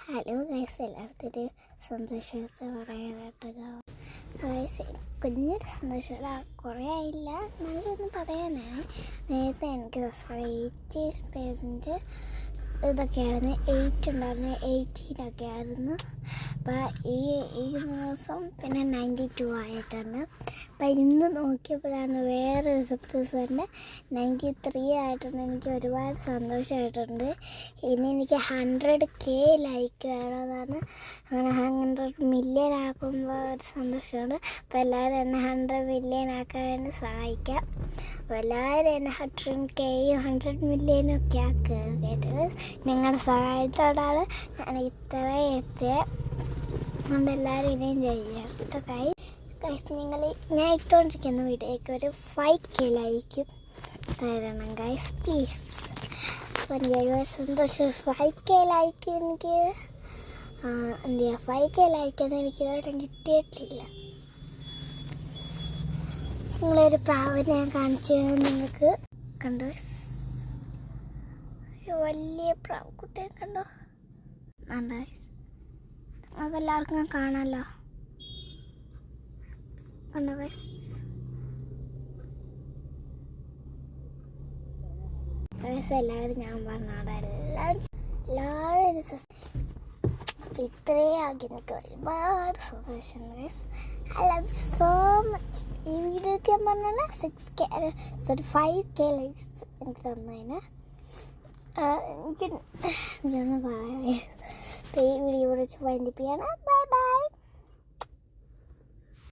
Hello guys, എല്ലായിടത്തൊരു സന്തോഷ പറയാനായിട്ട് guys കുഞ്ഞൊരു സന്തോഷമല്ല, കുറേ ആയില്ല, നല്ലൊന്ന് പറയാനാണ്. നേരത്തെ എനിക്ക് 80% ഇതൊക്കെയായിരുന്നു, 8 ഉണ്ടായിരുന്നു, 18 ആയിരുന്നു. അപ്പോൾ ഈ ദിവസം പിന്നെ 92 ആയിട്ടുണ്ട്. അപ്പം ഇന്ന് നോക്കിയപ്പോഴാണ് വേറൊരു സർപ്രൈസ് 93 ആയിട്ടുണ്ട്. എനിക്ക് ഒരുപാട് സന്തോഷമായിട്ടുണ്ട്. ഇനി എനിക്ക് 100K ലൈക്ക് വേണമെന്നാണ്. അങ്ങനെ 100 മില്യൺ ആക്കുമ്പോൾ ഒരു സന്തോഷമുണ്ട്. അപ്പോൾ എല്ലാവരും എന്നെ 100 മില്യൺ ആക്കാൻ വേണ്ടി സഹായിക്കാം. അപ്പോൾ എല്ലാവരും എന്നെ 100Kയും 100 മില്യനും ഒക്കെ ആക്കുക കേട്ടത്. നിങ്ങളുടെ സഹായത്തോടാണ് ഞാൻ ഇത്രയും എത്തിയത്. അതുകൊണ്ട് എല്ലാവരും ഇനിയും ചെയ്യാം കേട്ടോ. ഗൈസ് നിങ്ങൾ ഞാൻ ഇട്ടുകൊണ്ടിരിക്കുന്ന വീഡിയോയ്ക്ക് ഒരു 5K ലൈക്കും തരണം ഗൈസ്, പ്ലീസ്. അപ്പോൾ എനിക്ക് ഒരുപാട് സന്തോഷം. 5K ലൈക്ക് എനിക്ക് എന്ത് ചെയ്യുക, 5K ലൈക്കൊന്നും എനിക്ക് ഇതോടെ കിട്ടിയിട്ടില്ല. നിങ്ങളൊരു പ്രാവിനെ ഞാൻ കാണിച്ചു തരുന്നത് നിങ്ങൾക്ക് കണ്ടോ. വലിയ പ്രാവ് കുട്ടിയെ കണ്ടോ. നിങ്ങൾക്ക് എല്ലാവർക്കും ഞാൻ കാണാമല്ലോ. കണ്ടോ ഗൈസ്. എല്ലാവരും ഞാൻ പറഞ്ഞാടെ എല്ലാവരും അപ്പം ഇത്രയും ആക്കി എനിക്ക് ഒരുപാട് സന്തോഷമുണ്ട് guys. I love so much. ഈ വീഡിയോക്ക് ഞാൻ പറഞ്ഞാൽ 5K ലൈക്സ് എനിക്ക് തന്നതിന് എനിക്കൊന്ന് പറയാം. ഈ വീഡിയോ വിളിച്ച് വൈൻഡപ്പ് ചെയ്യണം. Bye bye.